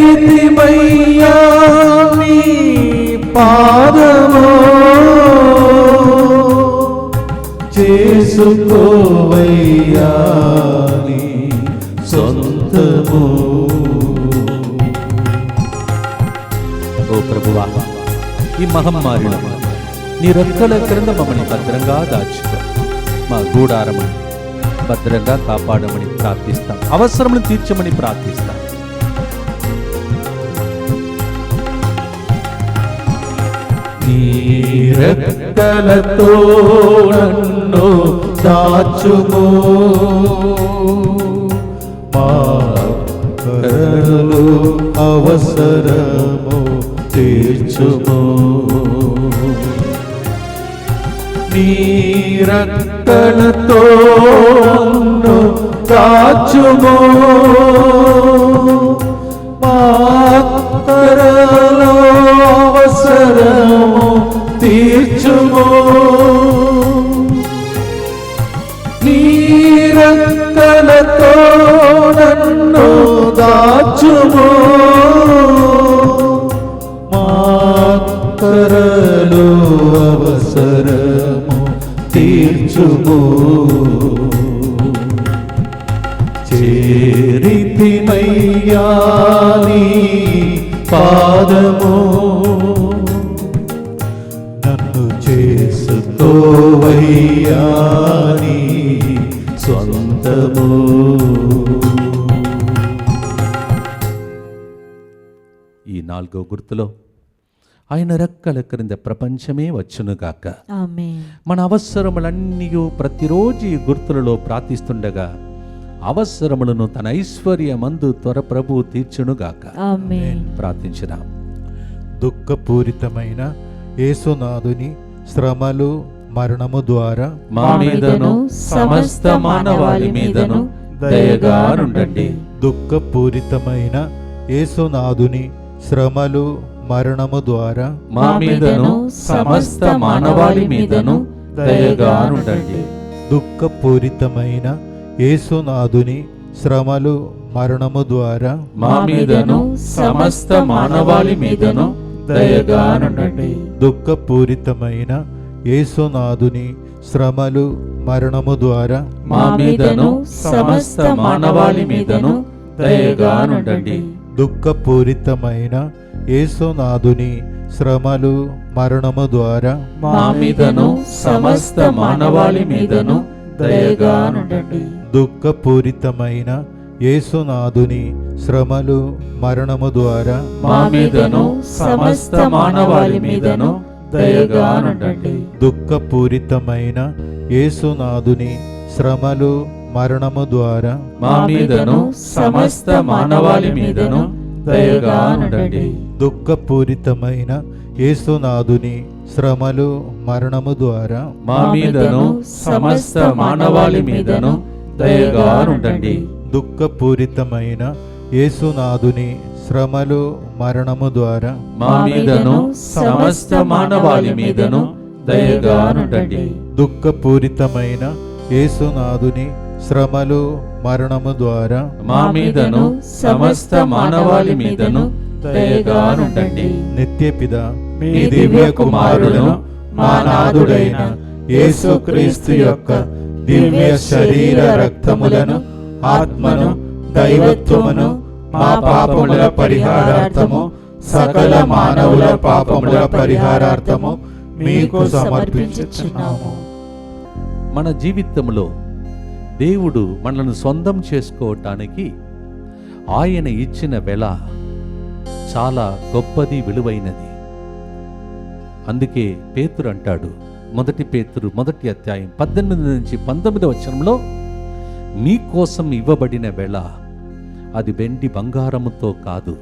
చేరితిమయ్యా నీ పాదము చేసుకోవయ్యా నీ సొంతము. ఓ ప్రభువా, ఈ మహమ్మారిలో నీ రెక్కల క్రింద మమ్మల్ని భద్రంగా దాచుకో, మా గూడారమని భద్రంగా కాపాడమని ప్రార్థిస్తాం, అవసరమును తీర్చమని ప్రార్థిస్తాం. నీ రెక్కలతో నన్ను దాచుము, మా కరులు అవసరము తీర్చుము. నీ రెక్కలతో నన్ను దాచుము, మా కరులు అవసరము తీర్చుము. నీ రెక్కలతో నన్ను దాచుము, మా కరులు అవసరము తీర్చుము. చేరితిమయ్యా నీ పాదము నన్ను చేసుకోవయ్యా నీ స్వంతము. ఈ 4వ గుర్తులో ఆయన రెక్కల క్రింద ప్రపంచమే వచ్చునుగాక. ఆమేన్. మన అవసరములన్నీ ప్రతిరోజు ఈ గుర్తులలో ప్రార్థిస్తుండగా అవసరములను తన ఐశ్వర్యమందు త్వర ప్రభు తీర్చునుగాక. ఆమేన్. ప్రార్థించుదాం. దుఃఖపూరితమైన యేసునాథుని శ్రమలు మరణము ద్వారా మా మీదను సమస్త మానవాళి మీదను దయగా నుండండి. దుఃఖపూరితమైన యేసునాథుని శ్రమలు మరణము ద్వారా మా మీదను సమస్త మానవాళి మీదను దయగా నుండండి. దుఃఖపూరితమైన యేసునాథుని శ్రమలు మరణము ద్వారా మా మీదను సమస్త మానవాళి మీదను దయగా నుండండి. దుఃఖపూరితమైన యేసునాథుని శ్రమలు మరణము ద్వారా మా మీదను సమస్త మానవాళి మీదను దయగా నుండండి. దుఃఖపూరితమైన యేసునాథుని శ్రమలు మరణము ద్వారా మా మీదను సమస్త మానవాళి మీదను దయగా నుండండి. దుఃఖపూరితమైన యేసునాథుని శ్రమలు మరణము ద్వారా మా మీదను సమస్త మానవాళి మీదను దయగా నుండండి. దుఃఖపూరితమైన యేసునాథుని శ్రమలు మరణము ద్వారా మా మీదను సమస్త మానవాళి మీదను దయగా నుండండి. దుఃఖపూరితమైన యేసునాథుని శ్రమలు మరణము ద్వారా మా మీదను సమస్త మానవాళి మీదను దయగా నుండండి. దుఃఖపూరితమైన యేసునాథుని శ్రమలు మరణము ద్వారా మా మీదను సమస్త మానవాళి మీదను దయగా నుండండి. దుఃఖపూరితమైన యేసునాథుని శ్రమలు మరణము ద్వారా మా మీదను సమస్త మానవాళి మీదను దయగా నుండండి. నిత్యపిత మీ మీ దివ్య కుమారుడును మా నాథుడైన యేసుక్రీస్తు యొక్క దివ్య శరీర రక్తములను ఆత్మను దైవత్వమును మా పాపముల పరిహారార్థము సకల మానవుల పాపముల పరిహారార్థము మీకు సమర్పించుచున్నాము. మన జీవితంలో దేవుడు మనల్ని సొంతం చేసుకోవటానికి ఆయన ఇచ్చిన వెల చాలా గొప్పది, విలువైనది. అందుకే పేతురు అంటాడు, 1 పేతురు 1 అధ్యాయం 18 నుంచి 19 వచనంలో, మీకోసం ఇవ్వబడిన వెల అది వెండి బంగారముతో కాదు,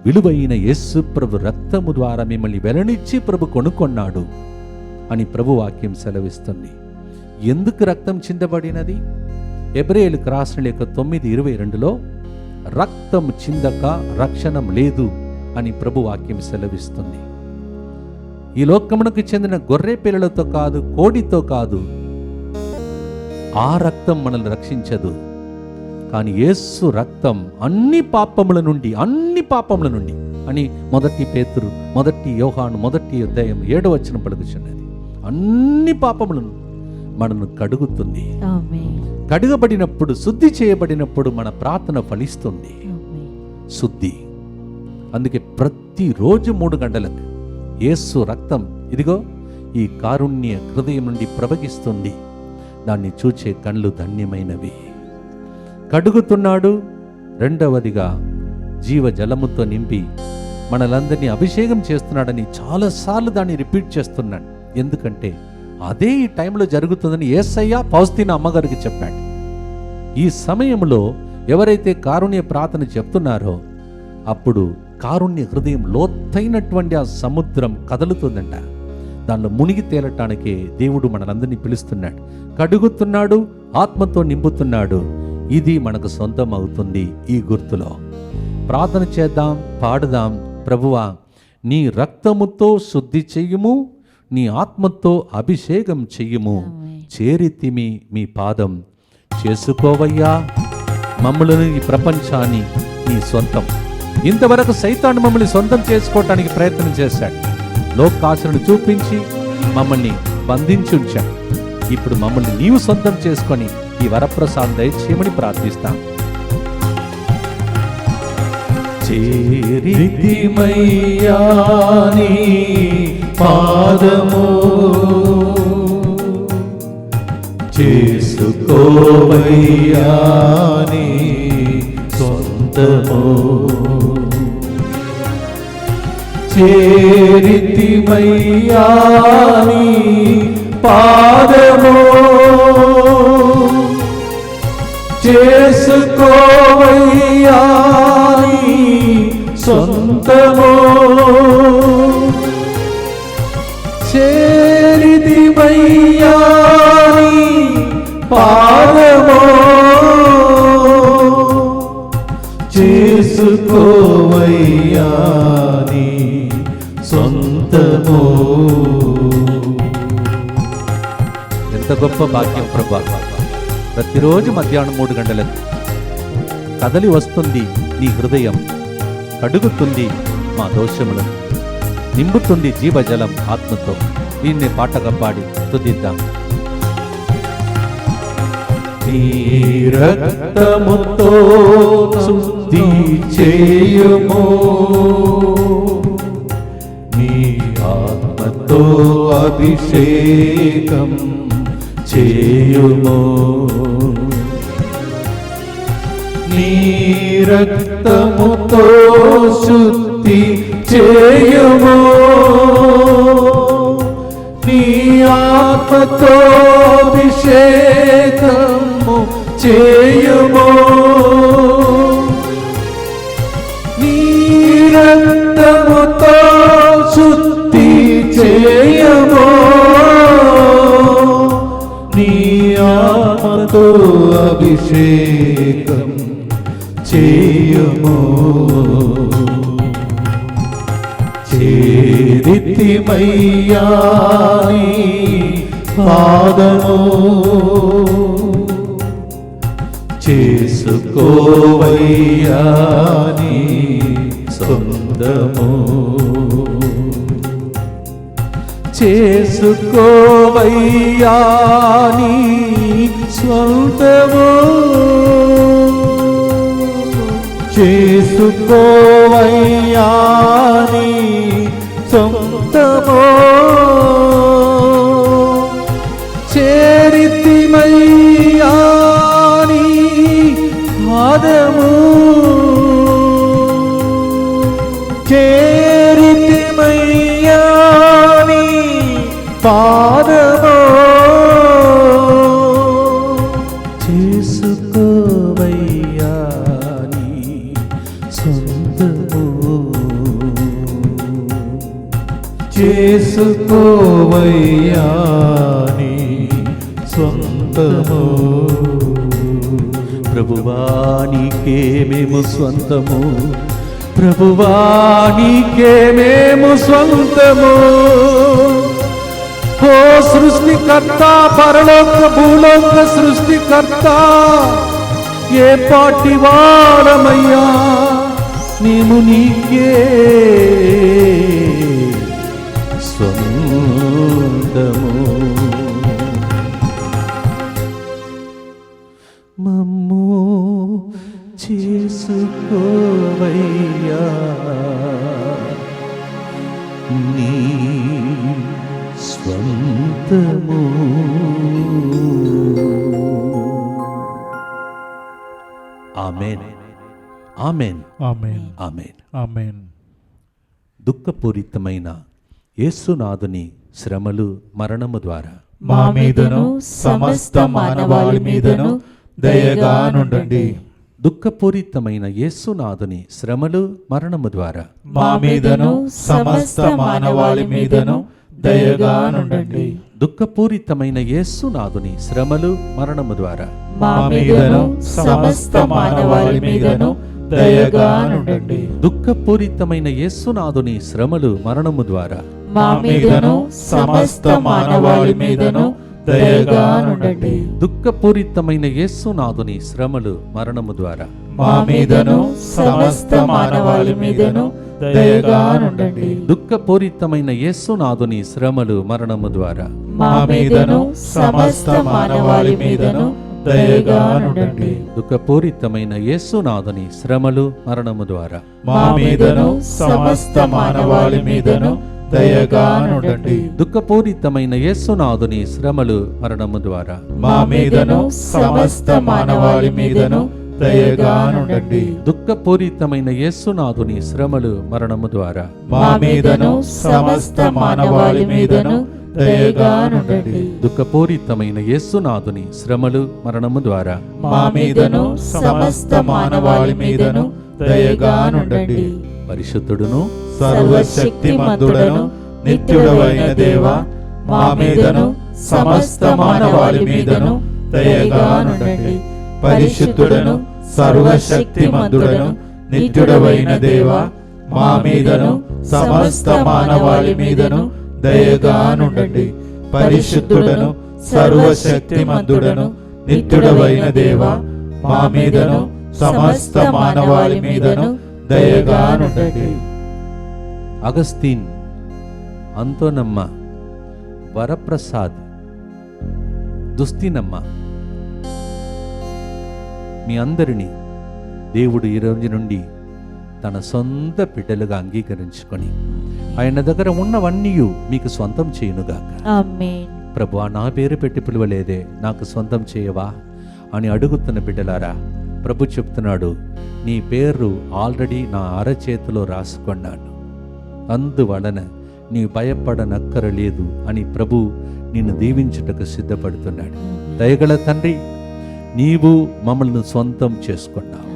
విలువైన యేసు ప్రభు రక్తము ద్వారా మిమ్మల్ని వెలనిచ్చి ప్రభు కొనుక్కున్నాడు అని ప్రభు వాక్యం సెలవిస్తుంది. ఎందుకు రక్తం చిందబడినది? హెబ్రేయులకు రాసిన లేఖ 9:22లో రక్తం చిందక రక్షణం లేదు అని ప్రభు వాక్యం సెలవిస్తుంది. ఈ లోకమునకు చెందిన గొర్రె పిల్లలతో కాదు, కోడితో కాదు, ఆ రక్తం మనల్ని రక్షించదు. కానీ యేసు రక్తం అన్ని పాపముల నుండి అని 1 పేతురు 1 యోహాను 1 అధ్యాయం 7వ వచనం పలుకుచున్నది. అన్ని పాపములను మనను కడుగుతుంది. కడుగబడినప్పుడు, శుద్ధి చేయబడినప్పుడు మన ప్రార్థన ఫలిస్తుంది. శుద్ధి. అందుకే ప్రతిరోజు 3 గంటలకు యేసు రక్తం ఇదిగో ఈ కారుణ్య హృదయం నుండి ప్రవహిస్తుంది. దాన్ని చూచే కళ్ళు ధన్యమైనవి. కడుగుతున్నాడు. రెండవదిగా జీవజలముతో నింపి మనలందరినీ అభిషేకం చేస్తున్నాడని చాలాసార్లు దాన్ని రిపీట్ చేస్తున్నాడు. ఎందుకంటే అదే ఈ టైంలో జరుగుతుందని యేసయ్య పౌస్తీన అమ్మగారికి చెప్పాడు. ఈ సమయంలో ఎవరైతే కారుణ్య ప్రార్థన చెప్తున్నారో అప్పుడు కారుణ్య హృదయం లోతైనటువంటి ఆ సముద్రం కదులుతుందంట. దానిలో మునిగి తేలటానికి దేవుడు మనలందరినీ పిలుస్తున్నాడు. కడుగుతున్నాడు, ఆత్మతో నింపుతున్నాడు. ఇది మనకు సొంతం అవుతుంది. ఈ గుర్తులో ప్రార్థన చేద్దాం, పాడుదాం. ప్రభువా, నీ రక్తముతో శుద్ధి చెయ్యుము, నీ ఆత్మతో అభిషేకం చెయ్యుము. చేరితిమి మీ పాదం, చేసుకోవయ్యా మమ్మల్ని, ఈ ప్రపంచాన్ని నీ సొంతం. ఇంతవరకు సైతాను మమ్మల్ని సొంతం చేసుకోవటానికి ప్రయత్నం చేశాడు. లోకాశలను చూపించి మమ్మల్ని బంధించుంచాడు. ఇప్పుడు మమ్మల్ని నీవు సొంతం చేసుకొని ఈ వరప్రసాదం దయచేయమని ప్రార్థిస్తాం. చేరితిమయ్యా నీ పాదము, చేసుకోవయ్యా నీ సొంతము. చేరితిమయ్యా నీ పాదము, చేసుకోవయ్యా నీ సొంతము. చేరితిమయ్యా నీ పాదము, చేసుకోవయ్యా నీ సొంతము. ఎంత గొప్ప భాగ్యం ప్రభా! ప్రతిరోజు మధ్యాహ్నం 3 గంటలకు కదలి వస్తుంది నీ హృదయం, కడుగుతుంది మా దోషములను, నింపుతుంది జీవజలం ఆత్మతో. దీన్ని పాటగా పాడి స్తుతిద్దాం. నీ రక్తముతో శుద్ధి చేయుము, నీ ఆత్మతో అభిషేకం చేయుము. నీ రక్తముతో శుద్ధి చేయుము, నీ ఆత్మతో అభిషేకము చేయుము. నీ రక్తముతో శుద్ధి చేయుము, నీ ఆత్మతో అభిషేకం చేయుము. చేరితిమయ్యా నీ పాదము, చేసుకోవయ్యా నీ సొంతము. చేసుకోవయ్యా నీ సొంతము. చేసుకోవయ్యా నీ సొంతము. చేరితిమయ్యా నీ పాదము, చేరితిమయ్యా నీ పాదము. చేసుకోవయ్యా చేసుకోవయ్యా నీ సొంతము. ప్రభువా నీకే మేము స్వంతము, ప్రభువా నీకే మేము స్వంతము. ఓ సృష్టికర్త, పరలోక భూలోక సృష్టికర్త, ఏ పాటి వారమయ్యా మేము నీకే స్వంతము. మమ్ము చేసుకోవయ్యా నీ స్వంతము. ఆమేన్, ఆమేన్, ఆమేన్, ఆమేన్. ఆమేన్. దుఃఖపూరితమైన యేసునాథుని శ్రమలు మరణము ద్వారా మా మీదను సమస్త మానవాళి మీదను దయగా నుండండి. దుఃఖపూరితమైన యేసునాథుని శ్రమలు మరణము ద్వారా మా మీదను సమస్త మానవాళి మీదను దయగా నుండండి. దుఃఖపూరితమైన యేసునాథుని శ్రమలు మరణము ద్వారా మా మీదను సమస్త మానవాళి మీదను దయగా నుండండి. దుఃఖపూరితమైన యేసునాథుని శ్రమలు మరణము ద్వారా మా మీదను సమస్త మానవాళి మీదను దయగా నుండండి. దుఃఖపూరితమైన యేసునాథుని శ్రమలు మరణము ద్వారా మా మీదను సమస్త మానవాళి మీదను దయగా నుండండి. దుఃఖపూరితమైన యేసునాథుని శ్రమలు మరణము ద్వారా మా మీదను సమస్త మానవాళి మీదను దయగా నుండండి. దుఃఖపూరితమైన యేసునాథుని శ్రమలు మరణము ద్వారా మా మీదను సమస్త మానవాళి మీదను దయగా నుండండి. దుఃఖపూరితమైన యేసునాథుని శ్రమలు మరణము ద్వారా మా మీదను సమస్త మానవాళి మీదను దయగా నుండండి. దుఃఖపూరితమైన యేసునాథుని శ్రమలు మరణము ద్వారా మా మీదను సమస్త మానవాళి మీదను దయగా నుండండి. దుఃఖపూరితమైన యేసునాథుని శ్రమలు మరణము ద్వారా మా మీదను సమస్త మానవాళి మీదను దయగా నుండండి. పరిశుద్ధుడును సర్వశక్తిమంతుడను నిత్యుడవైన దేవా, మా మీదను సమస్త మానవాళి మీదను దయగా నుండండి. పరిశుద్ధుడను సర్వశక్తిమంతుడను నిత్యుడవైన దేవా, మా మీదను సమస్త మానవాళి మీదను దయగా నుండండి. పరిశుద్ధుడను సర్వశక్తిమంతుడను నిత్యుడవైన దేవా, మా మీదను సమస్త మానవాళి మీదను దయగా నుండండి. అగస్తీన్, అంతోనమ్మ, వరప్రసాద్, దుస్తీనమ్మ, మీ అందరినీ దేవుడు ఈ రోజు నుండి తన సొంత బిడ్డలుగా అంగీకరించుకొని ఆయన దగ్గర ఉన్నవన్నీ మీకు సొంతం చేయునుగాక. ఆమేన్. ప్రభువా, నా పేరు పెట్టి పిలువలేదే, నాకు సొంతం చేయవా అని అడుగుతున్న బిడ్డలారా, ప్రభు చెప్తున్నాడు, నీ పేరు ఆల్రెడీ నా అరచేతిలో రాసుకున్నాను, అందువలన నీ భయపడనక్కరలేదు అని ప్రభు నిన్ను దీవించుటకు సిద్ధపడుతున్నాడు. దయగల తండ్రి, నీవు మమ్మల్ని సొంతం చేసుకున్నావు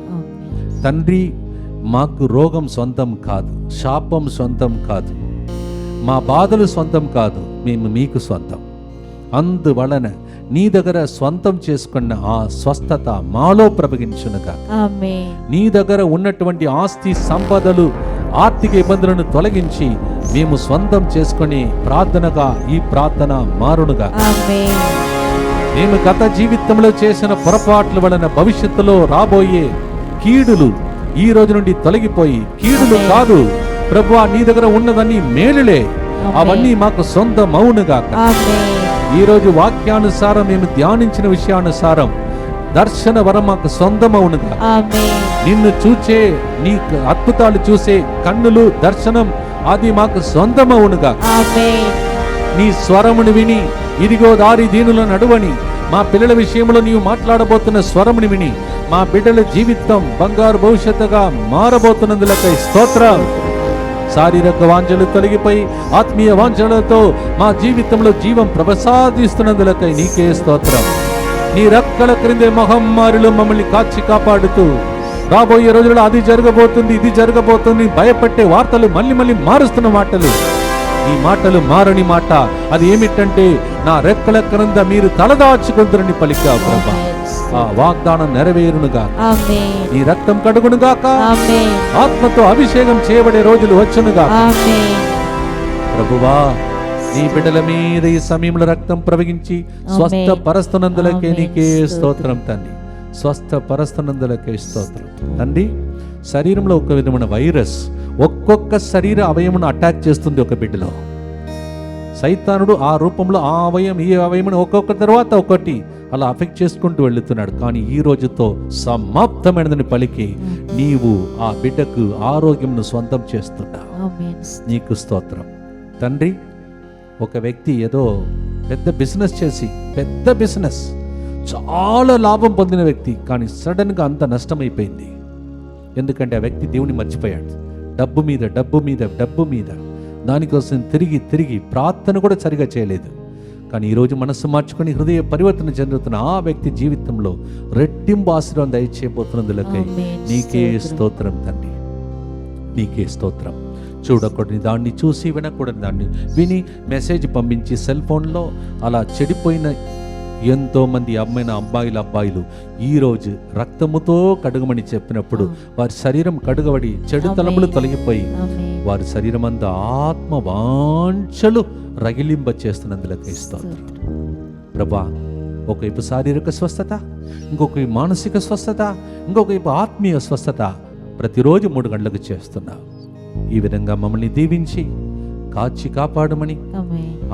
తండ్రి. మాకు రోగం సొంతం కాదు, శాపం సొంతం కాదు, మా బాధలు సొంతం కాదు, మేము మీకు సొంతం. అందువలన నీ దగ్గర స్వంతం చేసుకున్న ఆ స్వస్థత మాలో ప్రవహించునుగా. ఆమేన్. నీ దగ్గర ఉన్నటువంటి ఆస్తి సంపదలు, ఆర్థిక ఇబ్బందులను తొలగించి మేము స్వంతం చేసుకొని ప్రార్థనగా ఈ ప్రార్థన మారునుగా. ఆమేన్. మేము గత జీవితంలో చేసిన పొరపాట్ల వలన భవిష్యత్తులో రాబోయే కీడులు ఈ రోజు నుండి తొలగిపోయి, కీడులు కాదు ప్రభువా, నీ దగ్గర ఉన్నదన్నీ మేలులే, అవన్నీ మాకు సొంతం అవునుగాక. ఆమేన్. ఈ రోజు వాక్యానుసారం మేము ధ్యానించిన విషయానుసారం దర్శన వరం మాకు సొంతమవునుగా. ఆమేన్. నిన్ను చూచే, నీ అద్భుతాలు చూసే కన్నులు, దర్శనం అది మాకు సొంతమవునుగా. ఆమేన్. నీ స్వరమును విని ఇదిగో దారి దీనుల నడువని మా పిల్లల విషయంలో నీవు మాట్లాడబోతున్న స్వరముని విని మా బిడ్డల జీవితం బంగారు భవిష్యత్తుగా మారబోతున్నందులకై స్తోత్రం. శారీరక వాంఛలు తొలగిపోయి ఆత్మీయ వాంఛలతో మా జీవితంలో జీవం ప్రసాదిస్తున్నందులకై నీకే స్తోత్రం. నీ రెక్కల క్రిందే మహమ్మారిలో మమ్మల్ని కాచి కాపాడుతూ రాబోయే రోజుల్లో అది జరగబోతుంది, ఇది జరగబోతుంది భయపెట్టే వార్తలు, మళ్ళీ మళ్ళీ మారుస్తున్న మాటలు ఈ మాటలు మారని మాట. అది ఏమిటంటే, నా రెక్కల క్రింద మీరు తలదాచుకుందరని పలికావు ప్రభా. ఆ వాగ్దానం నెరవేరునుగా, ఆమేన్. నీ రక్తం కడుగునుగాక, ఆమేన్. ఆత్మతో అభిషేకం చేయబడే రోజులు వచ్చునుగా. ఆమేన్. ప్రభువా, నీ బిడ్డల మీద ఈ సమయంలో రక్తం ప్రవహించి స్వస్థ పరస్తునందులకే నీకే స్తోత్రం తండ్రి. స్వస్థ పరస్తునందులకే స్తోత్రం తండ్రి. శరీరంలో ఒక విధమైన వైరస్ ఒక్కొక్క శరీర అవయమును అటాక్ చేస్తుంది ఒక బిడ్డలో. సైతానుడు ఆ రూపంలో ఆ అవయం ఈ అవయమును ఒక్కొక్క తర్వాత ఒకటి అలా అఫెక్ట్ చేసుకుంటూ వెళుతున్నాడు. కానీ ఈ రోజుతో సమాప్తమైనదని పలికి నీవు ఆ బిడ్డకు ఆరోగ్యంను సొంతం చేస్తున్నావు. ఆమేన్. నీకు స్తోత్రం తండ్రి. ఒక వ్యక్తి ఏదో పెద్ద బిజినెస్ చేసి, పెద్ద బిజినెస్ చాలా లాభం పొందిన వ్యక్తి, కానీ సడన్గా అంత నష్టమైపోయింది. ఎందుకంటే ఆ వ్యక్తి దేవుని మర్చిపోయాడు. డబ్బు మీద డబ్బు మీద డబ్బు మీద, దానికోసం తిరిగి తిరిగి ప్రార్థన కూడా సరిగా చేయలేదు. కానీ ఈరోజు మనస్సు మార్చుకొని హృదయ పరివర్తన చెందుతున్న ఆ వ్యక్తి జీవితంలో రెట్టింపు ఆశీర్వాదం దయచేయబోతున్నందులకై నీకే స్తోత్రం తండ్రి. నీకే స్తోత్రం. చూడకూడని దాన్ని చూసి, వినకూడని దాన్ని విని మెసేజ్ పంపించి సెల్ ఫోన్లో అలా చెడిపోయిన ఎంతోమంది అబ్బాయిలు ఈరోజు రక్తముతో కడుగమని చెప్పినప్పుడు వారి శరీరం కడుగబడి చెడు తలములు తొలగిపోయి వారి శరీరం అంతా ఆత్మ వాంఛలు రగిలింప చేస్తున్నందులకే స్తోత్రం ప్రభా. ఒకవైపు శారీరక స్వస్థత, ఇంకొక మానసిక స్వస్థత, ఇంకొక వైపు ఆత్మీయ స్వస్థత ప్రతిరోజు 3 గంటలకు చేస్తున్నావు. ఈ విధంగా మమ్మల్ని దీవించి కాచి కాపాడమని,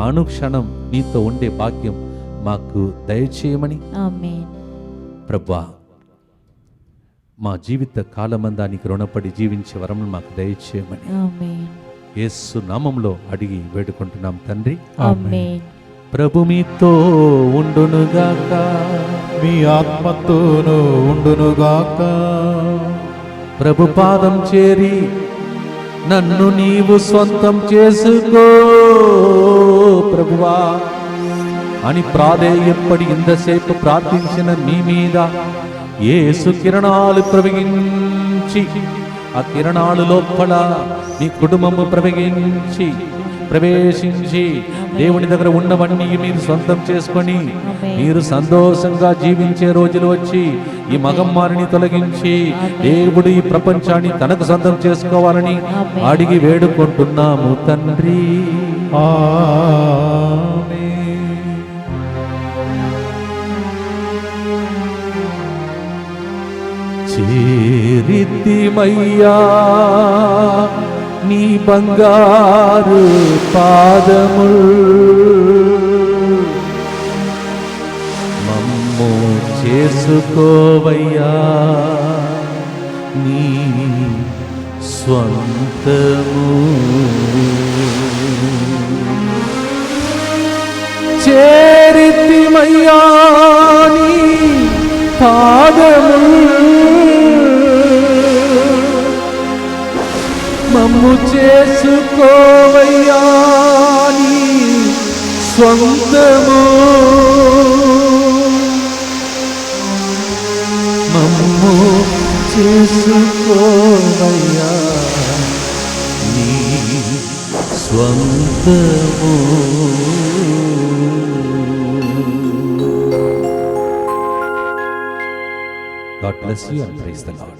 అనుక్షణం నీతో ఉండే భాగ్యం మాకు దయచేయమని ప్రభువా, మా జీవిత కాలమందానికి రుణపడి జీవించే వరములు మాకు దయచేయమని యేసు నామములో అడిగి వేడుకుంటున్నాం తండ్రి. ఆమేన్. ప్రభు మీతో ఉండునుగాక, మీ ఆత్మతోనూ ఉండునుగాక. ప్రభు పాదం చేరి నన్ను నీవు సొంతం చేసుకో ప్రభువా అని ప్రాధేయపడి ఇంతసేపు ప్రార్థించిన మీ మీద యేసు కిరణాలు ప్రవహించి, ఆ కిరణాలు లోపల మీ కుటుంబము ప్రవేశించి దేవుని దగ్గర ఉన్నవన్నీ మీరు సొంతం చేసుకొని మీరు సంతోషంగా జీవించే రోజులు వచ్చి ఈ మగమ్మారిని తొలగించి దేవుడు ఈ ప్రపంచాన్ని తనకు సొంతం చేసుకోవాలని అడిగి వేడుకుంటున్నాము తండ్రి. ఆమేన్. చేరితిమయ్యా నీ బంగారు పాదముల్, మమ్ము చేసుకోవయ్యా నీ స్వంతము. చేరితిమయ్యా నీ పాదముల్, మమ్ము చేసుకోవయ్యా నీ స్వంతము. మమ్ము చేసుకోవయ్యా నీ స్వంతము. God bless you and praise the Lord.